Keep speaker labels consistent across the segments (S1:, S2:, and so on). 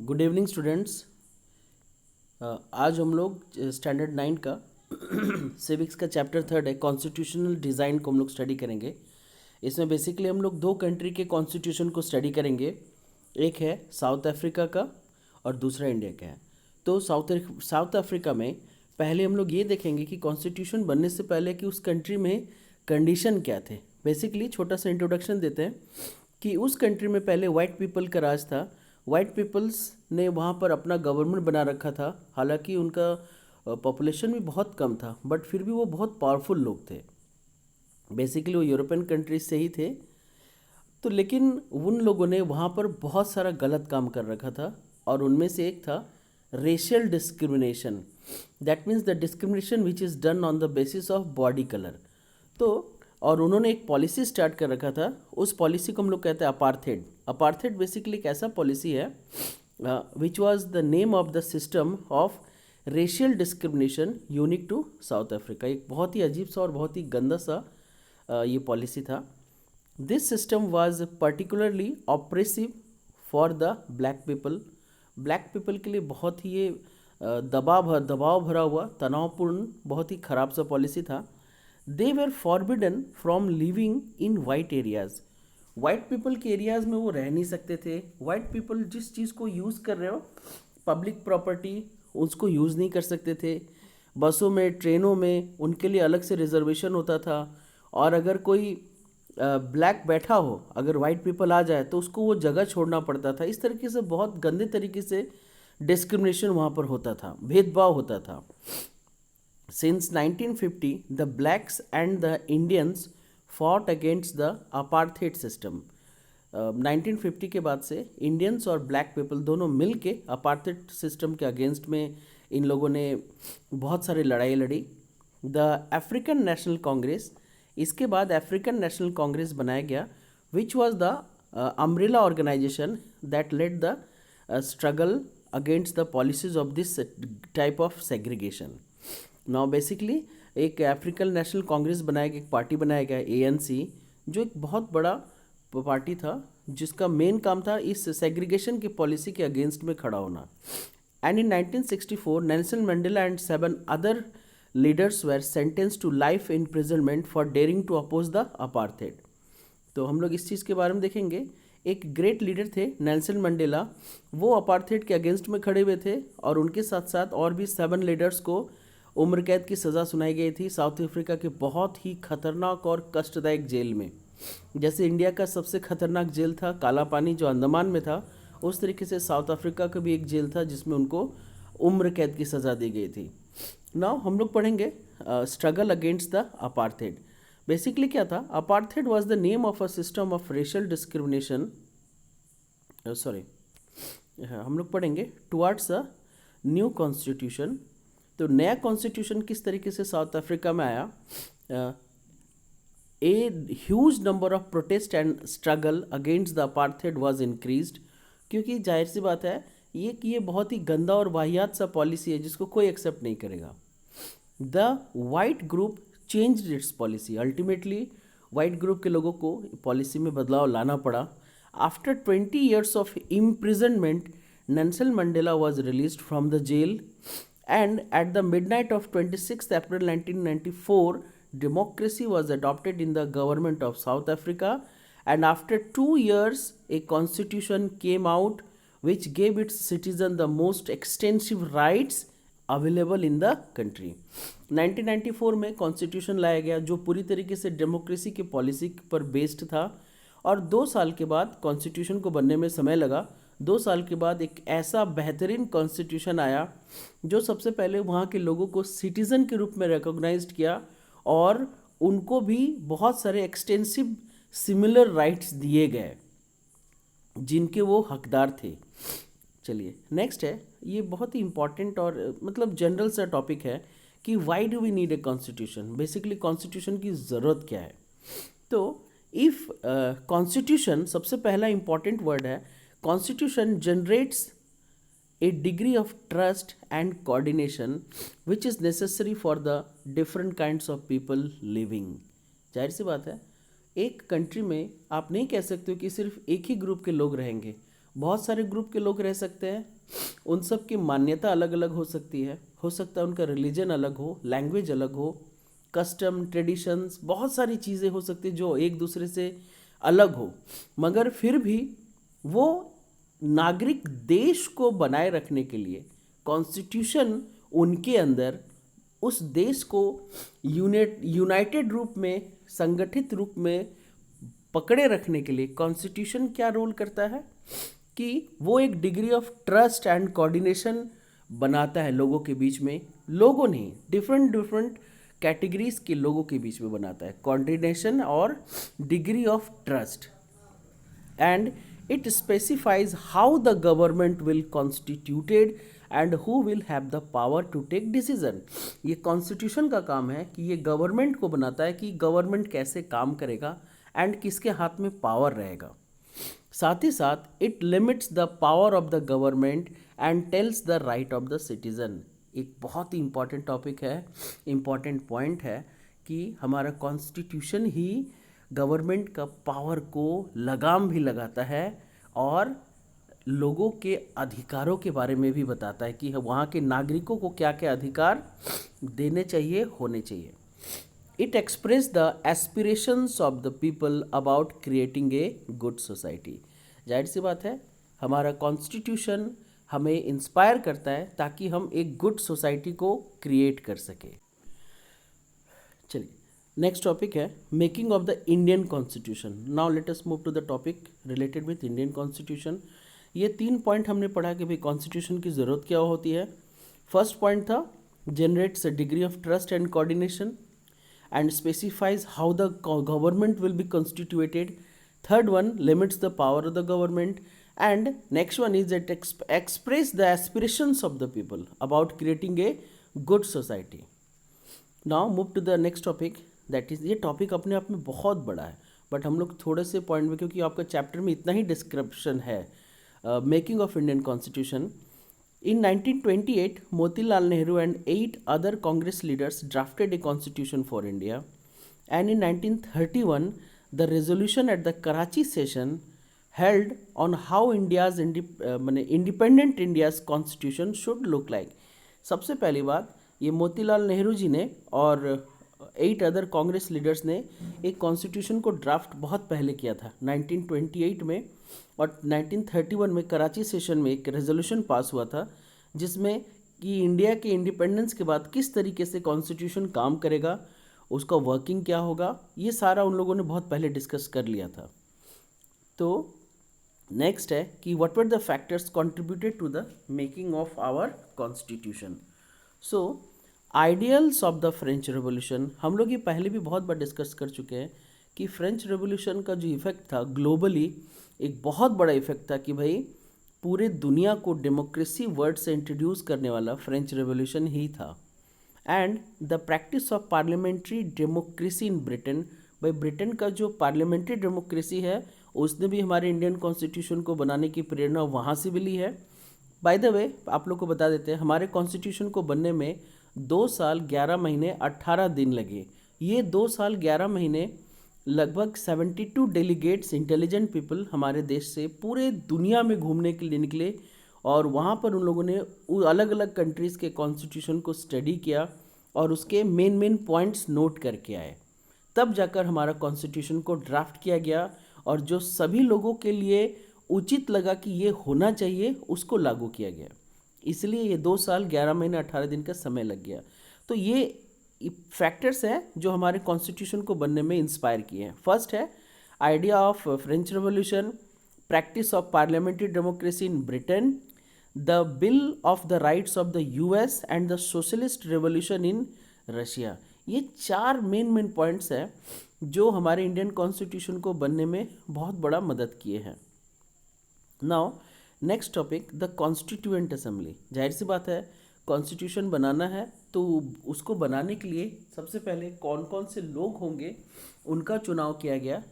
S1: Good evening students. आज हम लोग स्टैंडर्ड 9 का सिविक्स का चैप्टर 3 है, कॉन्स्टिट्यूशनल डिज़ाइन को हम लोग स्टडी करेंगे। इसमें बेसिकली हम लोग दो कंट्री के कॉन्स्टिट्यूशन को स्टडी करेंगे। एक है साउथ अफ्रीका का और दूसरा इंडिया का है। तो साउथ अफ्रीका में पहले हम लोग ये देखेंगे कि कॉन्स्टिट्यूशन बनने से पहले कि उस कंट्री में कंडीशन क्या थे। बेसिकली छोटा सा इंट्रोडक्शन देते हैं कि उस कंट्री में पहले वाइट पीपल का राज था। वाइट पीपल्स ने वहाँ पर अपना गवर्नमेंट बना रखा था। हालांकि उनका पॉपुलेशन भी बहुत कम था, बट फिर भी वो बहुत पावरफुल लोग थे। बेसिकली वो यूरोपियन कंट्रीज से ही थे। तो लेकिन उन लोगों ने वहाँ पर बहुत सारा गलत काम कर रखा था, और उनमें से एक था racial discrimination. That means the discrimination which is done on the basis of body colour. तो और उन्होंने एक पॉलिसी स्टार्ट कर रखा था। उस पॉलिसी को हम लोग कहते हैं अपार्थेड। अपार्थेड बेसिकली एक ऐसा पॉलिसी है which was the name of the system of racial discrimination unique to South Africa. एक बहुत ही अजीब सा और बहुत ही गंदा सा ये पॉलिसी था। This system was particularly oppressive for the black people. Black people के लिए बहुत ही ये दबाव भरा हुआ, तनावपूर्ण, बहुत ही ख़राब सा पॉलिसी था। They were forbidden from living in white areas. White people के एरियाज़ में वो रह नहीं सकते थे। वाइट पीपल जिस चीज़ को यूज़ कर रहे हो, पब्लिक प्रॉपर्टी, उसको यूज़ नहीं कर सकते थे। बसों में, ट्रेनों में उनके लिए अलग से रिजर्वेशन होता था। और अगर कोई ब्लैक बैठा हो, अगर वाइट पीपल आ जाए तो उसको वो जगह छोड़ना पड़ता था। इस तरीके से बहुत गंदे तरीके से डिस्क्रिमिनेशन वहाँ पर होता था, भेदभाव होता था। Since 1950, the blacks and the Indians fought against the apartheid system. 1950 के बाद से इंडियंस और ब्लैक पीपल दोनों मिल के अपार्थेड सिस्टम के अगेंस्ट में इन लोगों ने बहुत सारी लड़ाई लड़ी। द अफ्रीकन नेशनल कांग्रेस, इसके बाद अफ्रीकन नेशनल कांग्रेस बनाया गया, which was the umbrella organisation that led the struggle against the policies of this type of segregation. Now basically एक अफ्रीकन नेशनल कांग्रेस बनाया गया, एक पार्टी बनाया गया ANC, जो एक बहुत बड़ा पार्टी था जिसका मेन काम था इस सेग्रीगेशन की पॉलिसी के अगेंस्ट में खड़ा होना। And in 1964 Nelson Mandela and 7 other leaders were sentence to life imprisonment for daring to oppose the apartheid. तो हम लोग इस चीज़ के बारे में देखेंगे। एक ग्रेट लीडर थे नेल्सन मंडेला, वो अपार्थेड के अगेंस्ट में खड़े हुए थे, और उनके साथ साथ और भी 7 लीडर्स को उम्र कैद की सज़ा सुनाई गई थी साउथ अफ्रीका के बहुत ही खतरनाक और कष्टदायक जेल में। जैसे इंडिया का सबसे खतरनाक जेल था काला पानी जो अंडमान में था, उस तरीके से साउथ अफ्रीका का भी एक जेल था जिसमें उनको उम्र कैद की सज़ा दी गई थी। नाउ हम लोग पढ़ेंगे struggle against the apartheid. Basically क्या था? Apartheid was the name of a system of racial discrimination, हम लोग पढ़ेंगे टुवर्ड्स अ न्यू कॉन्स्टिट्यूशन। तो नया कॉन्स्टिट्यूशन किस तरीके से साउथ अफ्रीका में आया? A huge number of protest and struggle against the apartheid was increased, क्योंकि जाहिर सी बात है ये बहुत ही गंदा और वाहियात सा पॉलिसी है जिसको कोई एक्सेप्ट नहीं करेगा। The white group changed its policy. Ultimately white group के लोगों को पॉलिसी में बदलाव लाना पड़ा। After 20 years of imprisonment Nelson Mandela was released from the jail, and at the midnight of 26th April 1994, democracy was adopted in the government of South Africa, and after 2 years a constitution came out which gave its citizens the most extensive rights available in the country. 1994 में constitution लाया गया जो पूरी तरीके से democracy की policy पर based था, और 2 साल के बाद कॉन्स्टिट्यूशन को बनने में समय लगा। 2 साल के बाद एक ऐसा बेहतरीन कॉन्स्टिट्यूशन आया जो सबसे पहले वहाँ के लोगों को सिटीज़न के रूप में रिकॉग्नाइज्ड किया, और उनको भी बहुत सारे एक्सटेंसिव सिमिलर राइट्स दिए गए जिनके वो हकदार थे। चलिए नेक्स्ट है, ये बहुत ही इंपॉर्टेंट और मतलब जनरल सा टॉपिक है कि why do we need a constitution. Basically constitution की ज़रूरत क्या है? तो इफ़ कॉन्स्टिट्यूशन, सबसे पहला इंपॉर्टेंट वर्ड है, Constitution generates a degree of trust and coordination which is necessary for the different kinds of people living. जाहिर सी बात है, एक कंट्री में आप नहीं कह सकते हो कि सिर्फ एक ही ग्रुप के लोग रहेंगे। बहुत सारे ग्रुप के लोग रह सकते हैं, उन सब की मान्यता अलग अलग हो सकती है, हो सकता है उनका रिलीजन अलग हो, लैंग्वेज अलग हो, कस्टम ट्रेडिशंस, बहुत सारी चीज़ें हो सकती जो एक दूसरे से अलग हो, मगर फिर भी वो नागरिक देश को बनाए रखने के लिए कॉन्स्टिट्यूशन उनके अंदर उस देश को यूनाइटेड रूप में, संगठित रूप में पकड़े रखने के लिए कॉन्स्टिट्यूशन क्या रोल करता है कि वो एक degree of trust and coordination बनाता है लोगों के बीच में, लोगों नहीं, डिफरेंट डिफरेंट कैटेगरीज के लोगों के बीच में बनाता है कोऑर्डिनेशन और degree of trust, and it specifies how the government will constituted and who will have the power to take decision। ये कॉन्स्टिट्यूशन का काम है कि ये गवर्नमेंट को बनाता है कि गवर्नमेंट कैसे काम करेगा एंड किसके हाथ में पावर रहेगा। साथ ही साथ it limits the power of the government and tells the right of the citizen. एक बहुत ही इंपॉर्टेंट टॉपिक है, इंपॉर्टेंट पॉइंट है कि हमारा कॉन्स्टिट्यूशन ही गवर्नमेंट का पावर को लगाम भी लगाता है और लोगों के अधिकारों के बारे में भी बताता है कि वहाँ के नागरिकों को क्या क्या अधिकार देने चाहिए, होने चाहिए। It express the aspirations of the people about creating a good society. जाहिर सी बात है, हमारा कॉन्स्टिट्यूशन हमें इंस्पायर करता है ताकि हम एक गुड सोसाइटी को क्रिएट कर सके। चलिए, नेक्स्ट टॉपिक है making of the Indian constitution. Now let us move to the topic related with Indian constitution. ये 3 पॉइंट हमने पढ़ा कि भाई कॉन्स्टिट्यूशन की ज़रूरत क्या होती है। फर्स्ट पॉइंट था generates a degree of trust and coordination and specifies how the government will be constituted. Third one limits the power of the government and next one is it express the aspirations of the people about creating a good society. Now move to the next topic, that is, ये topic अपने आप में बहुत बड़ा है but हम लोग थोड़े से पॉइंट में, क्योंकि आपका चैप्टर में इतना ही डिस्क्रिप्शन है, making of Indian constitution. In 1928 Motilal Nehru and 8 other Congress leaders drafted a constitution for India and in 1931 the resolution at the Karachi session held on how India's independent India's constitution should look like. सबसे पहली बात, ये मोतीलाल नेहरू जी ने और 8 other Congress leaders ने एक constitution को draft बहुत पहले किया था 1928 में, और 1931 में कराची सेशन में एक रेजोल्यूशन पास हुआ था जिसमें कि इंडिया के इंडिपेंडेंस के बाद किस तरीके से कॉन्स्टिट्यूशन काम करेगा, उसका वर्किंग क्या होगा, ये सारा उन लोगों ने बहुत पहले डिस्कस कर लिया था। तो नेक्स्ट है कि what were the factors contributed to the making of our constitution. So ideals of the French revolution, हम लोग ये पहले भी बहुत बार डिस्कस कर चुके हैं कि फ्रेंच रेवोल्यूशन का जो इफ़ेक्ट था ग्लोबली, एक बहुत बड़ा इफ़ेक्ट था कि भाई पूरे दुनिया को डेमोक्रेसी वर्ड से इंट्रोड्यूस करने वाला फ्रेंच रेवोल्यूशन ही था। And the practice of parliamentary democracy in Britain, भाई ब्रिटेन का जो पार्लियामेंट्री डेमोक्रेसी है उसने भी हमारे इंडियन कॉन्स्टिट्यूशन को बनाने की प्रेरणा वहाँ से भी ली है। बाय द वे आप लोग को बता देते हैं, हमारे कॉन्स्टिट्यूशन को बनने में 2 साल 11 महीने 18 दिन लगे। ये 2 साल 11 महीने लगभग 72 डेलीगेट्स इंटेलिजेंट पीपल हमारे देश से पूरे दुनिया में घूमने के लिए निकले और वहाँ पर उन लोगों ने अलग अलग कंट्रीज़ के कॉन्स्टिट्यूशन को स्टडी किया और उसके मेन पॉइंट्स नोट करके आए। तब जाकर हमारा कॉन्स्टिट्यूशन को ड्राफ्ट किया गया और जो सभी लोगों के लिए उचित लगा कि ये होना चाहिए उसको लागू किया गया। इसलिए ये 2 साल 11 महीने 18 दिन का समय लग गया। तो ये फैक्टर्स हैं जो हमारे कॉन्स्टिट्यूशन को बनने में इंस्पायर किए हैं। फर्स्ट है idea of French revolution, practice of parliamentary democracy in Britain, the bill of the rights of the US and the socialist revolution in Russia. ये 4 मेन पॉइंट्स हैं जो हमारे इंडियन कॉन्स्टिट्यूशन को बनने में बहुत बड़ा मदद किए हैं। Now next topic, the constituent assembly. जाहिर सी बात है, कॉन्स्टिट्यूशन बनाना है तो उसको बनाने के लिए सबसे पहले कौन कौन से लोग होंगे उनका चुनाव किया गया।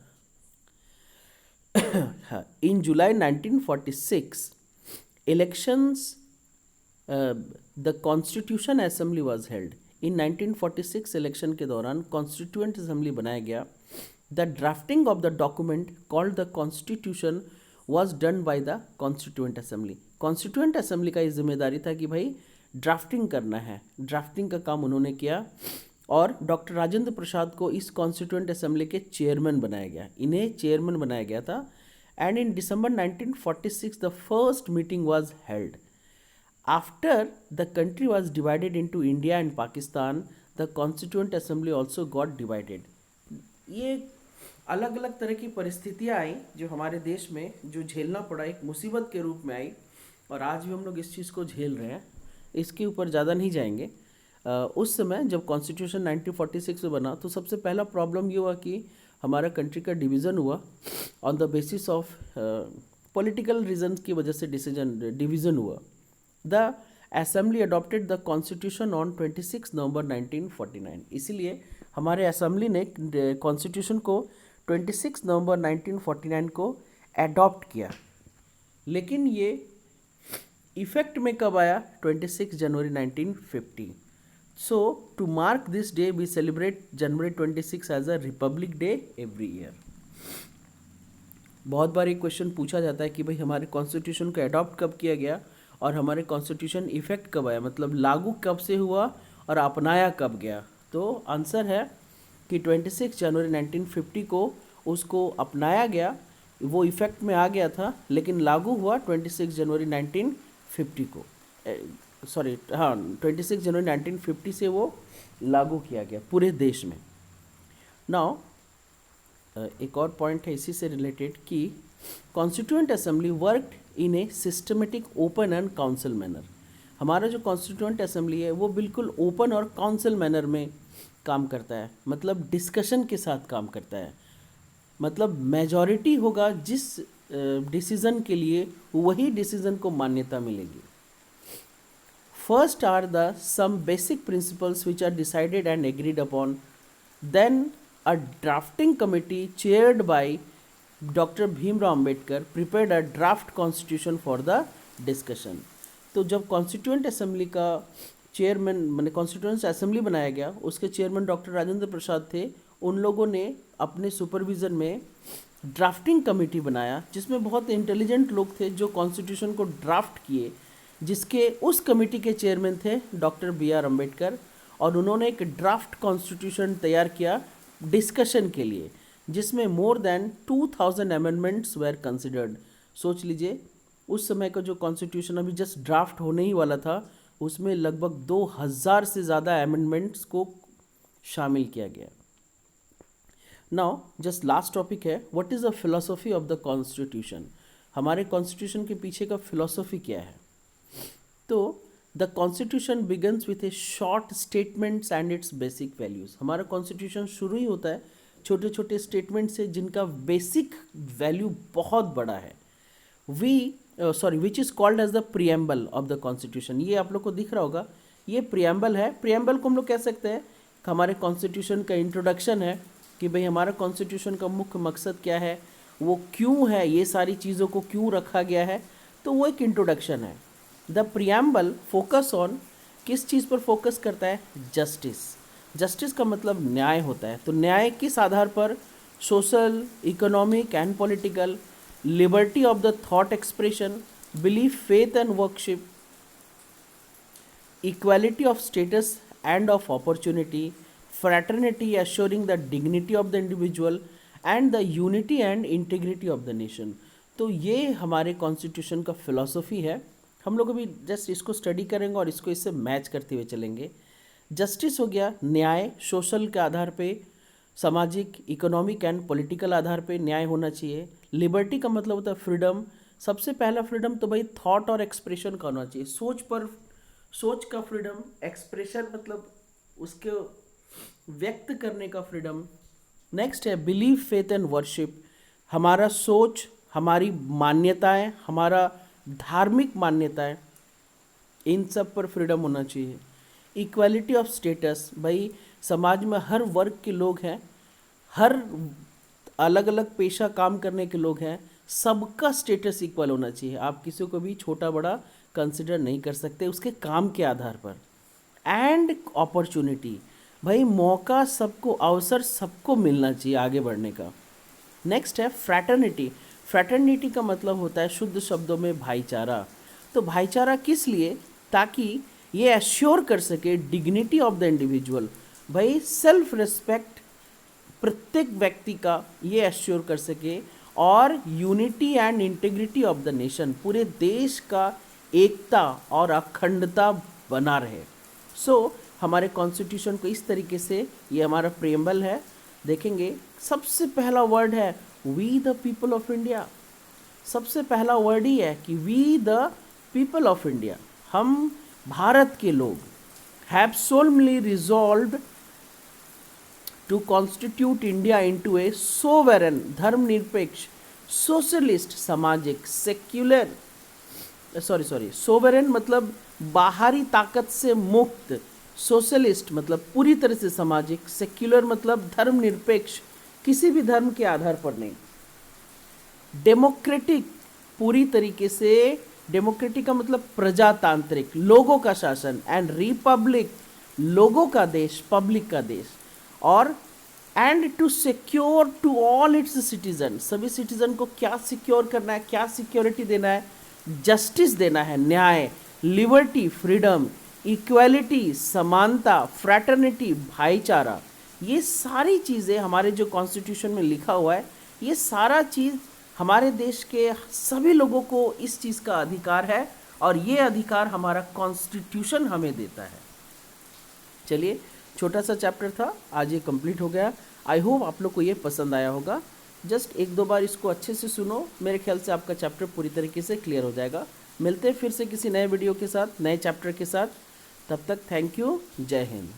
S1: इन जुलाई 1946 elections the constitution assembly was held. In 1946 election के दौरान कॉन्स्टिट्यूएंट असेंबली बनाया गया। The drafting of the document called the constitution was done by the constituent assembly. Constituent assembly का ये जिम्मेदारी था कि भाई ड्राफ्टिंग करना है, ड्राफ्टिंग का काम उन्होंने किया और डॉक्टर राजेंद्र प्रसाद को इस कॉन्स्टिट्यूएंट असेंबली के चेयरमैन बनाया गया, इन्हें चेयरमैन बनाया गया था। And in December 1946 the first meeting was held. After the country was divided into India and Pakistan, the constituent assembly also got divided. ये अलग अलग तरह की परिस्थितियाँ आई जो हमारे देश में जो झेलना पड़ा, एक मुसीबत के रूप में आई, और आज भी हम लोग इस चीज़ को झेल रहे हैं। इसके ऊपर ज़्यादा नहीं जाएंगे। उस समय जब कॉन्स्टिट्यूशन 1946 में बना तो सबसे पहला प्रॉब्लम ये हुआ कि हमारा कंट्री का डिवीज़न हुआ on the basis of political reason की वजह से डिवीज़न हुआ। The assembly adopted the constitution on 26 November 1949। इसीलिए हमारे असेंबली ने कॉन्स्टिट्यूशन को 26 नवंबर 1949 को एडॉप्ट किया। लेकिन ये इफेक्ट में कब आया? 26 जनवरी 1950। So to mark this day we celebrate January 26 as a Republic Day every year। बहुत बार एक क्वेश्चन पूछा जाता है कि भाई हमारे कॉन्स्टिट्यूशन को अडॉप्ट कब किया गया और हमारे कॉन्स्टिट्यूशन इफेक्ट कब आया, मतलब लागू कब से हुआ और अपनाया कब गया। तो आंसर है कि 26 जनवरी 1950 को उसको अपनाया गया, वो इफेक्ट में आ गया था, लेकिन लागू हुआ 26 जनवरी 1950 को। 26 जनवरी 1950 से वो लागू किया गया पूरे देश में। नाउ एक और पॉइंट है इसी से रिलेटेड कि constituent assembly worked in a systematic, open and council manner. हमारा जो कॉन्स्टिट्यूएंट असेंबली है वो बिल्कुल ओपन और काउंसिल मैनर में काम करता है, मतलब डिस्कशन के साथ काम करता है। मतलब मेजॉरिटी होगा जिस डिसीज़न के लिए, वही डिसीज़न को मान्यता मिलेगी। First are the some basic principles which are decided and agreed upon. Then a drafting committee chaired by Dr. Bhimrao Ambedkar prepared a draft constitution for the discussion. तो जब कॉन्स्टिट्यूएंट असेंबली का chairman मैंने constituent assembly बनाया गया, उसके chairman doctor Rajendra Prasad थे। उन लोगों ने अपने सुपरविज़न में ड्राफ्टिंग कमेटी बनाया जिसमें बहुत इंटेलिजेंट लोग थे जो कॉन्स्टिट्यूशन को ड्राफ्ट किए, जिसके उस कमेटी के चेयरमैन थे डॉक्टर B.R. अम्बेडकर। और उन्होंने एक ड्राफ्ट कॉन्स्टिट्यूशन तैयार किया डिस्कशन के लिए, जिसमें more than 2000 amendments where considered. सोच लीजिए उस समय का जो कॉन्स्टिट्यूशन अभी जस्ट ड्राफ्ट होने ही वाला था, उसमें लगभग 2000 से ज़्यादा अमेंडमेंट्स को शामिल किया गया। नाउ जस्ट लास्ट टॉपिक है, what is the philosophy of the constitution. हमारे कॉन्स्टिट्यूशन के पीछे का फिलोसफी क्या है? तो the constitution begins with A short statements and it's basic values. हमारा कॉन्स्टिट्यूशन शुरू ही होता है छोटे छोटे स्टेटमेंट से जिनका बेसिक वैल्यू बहुत बड़ा है। Which is called as the preamble of the constitution. ये आप लोग को दिख रहा होगा, ये प्रियम्बल है। प्रियम्बल को हम लोग कह सकते हैं हमारे कॉन्स्टिट्यूशन का इंट्रोडक्शन है कि भाई हमारा कॉन्स्टिट्यूशन का मुख्य मकसद क्या है, वो क्यों है, ये सारी चीज़ों को क्यों रखा गया है, तो वो एक इंट्रोडक्शन है। द प्रियम्बल फोकस ऑन, किस चीज़ पर फोकस करता है? जस्टिस। जस्टिस का मतलब न्याय होता है। तो न्याय किस आधार पर? Social, economic and political, liberty of the thought expression, belief, faith and worship, equality of status end of opportunity, fraternity assuring the dignity of the individual and the unity and integrity of the nation। तो ये हमारे constitution का philosophy है। हम लोग अभी just इसको study करेंगे और इसको इससे मैच करते हुए चलेंगे। जस्टिस हो गया न्याय, सोशल के आधार पे, सामाजिक, इकोनॉमिक एंड पॉलिटिकल आधार पे न्याय होना चाहिए। लिबर्टी का मतलब होता है फ्रीडम। सबसे पहला फ्रीडम तो भाई थॉट और एक्सप्रेशन का होना चाहिए, सोच का फ्रीडम, एक्सप्रेशन मतलब उसके व्यक्त करने का फ्रीडम। नेक्स्ट है बिलीफ, फेथ एंड वर्शिप। हमारा सोच, हमारी मान्यताएं, हमारा धार्मिक मान्यताएं, इन सब पर फ्रीडम होना चाहिए। इक्वालिटी ऑफ स्टेटस, भाई समाज में हर वर्ग के लोग हैं, हर अलग अलग पेशा काम करने के लोग हैं, सबका स्टेटस इक्वल होना चाहिए। आप किसी को भी छोटा बड़ा कंसिडर नहीं कर सकते उसके काम के आधार पर। एंड अपॉर्चुनिटी, भाई मौका सबको, अवसर सबको मिलना चाहिए आगे बढ़ने का। नेक्स्ट है फ्रैटर्निटी। फ्रैटर्निटी का मतलब होता है शुद्ध शब्दों में भाईचारा। तो भाईचारा किस लिए? ताकि ये एश्योर कर सके डिग्निटी ऑफ द इंडिविजुअल, भाई सेल्फ रिस्पेक्ट प्रत्येक व्यक्ति का ये एश्योर कर सके, और unity and integrity of the nation, पूरे देश का एकता और अखंडता बना रहे। हमारे कॉन्स्टिट्यूशन को इस तरीके से, ये हमारा प्रेम्बल है, देखेंगे सबसे पहला वर्ड है we the people of India. सबसे पहला वर्ड ही है कि we the people of India, हम भारत के लोग, have solemnly resolved to constitute India into a sovereign, धर्मनिरपेक्ष, सोशलिस्ट, सामाजिक, सेक्युलर, सोवेरेन मतलब बाहरी ताकत से मुक्त, सोशलिस्ट मतलब पूरी तरह से सामाजिक, सेक्युलर मतलब धर्मनिरपेक्ष, किसी भी धर्म के आधार पर नहीं, डेमोक्रेटिक पूरी तरीके से, डेमोक्रेटिक का मतलब प्रजातांत्रिक, लोगों का शासन, एंड रिपब्लिक लोगों का देश, पब्लिक का देश, और and to secure to all its citizen, सभी सिटीजन को क्या सिक्योर करना है, क्या सिक्योरिटी देना है, जस्टिस देना है, न्याय, लिबर्टी फ्रीडम, इक्वालिटी समानता, फ्रैटर्निटी भाईचारा, ये सारी चीज़ें हमारे जो कॉन्स्टिट्यूशन में लिखा हुआ है, ये सारा चीज़ हमारे देश के सभी लोगों को इस चीज़ का अधिकार है, और ये अधिकार हमारा कॉन्स्टिट्यूशन हमें देता है। चलिए, छोटा सा चैप्टर था, आज ये कंप्लीट हो गया। आई होप आप लोग को ये पसंद आया होगा। जस्ट एक दो बार इसको अच्छे से सुनो, मेरे ख्याल से आपका चैप्टर पूरी तरीके से क्लियर हो जाएगा। मिलते हैं फिर से किसी नए वीडियो के साथ, नए चैप्टर के साथ। तब तक थैंक यू, जय हिंद।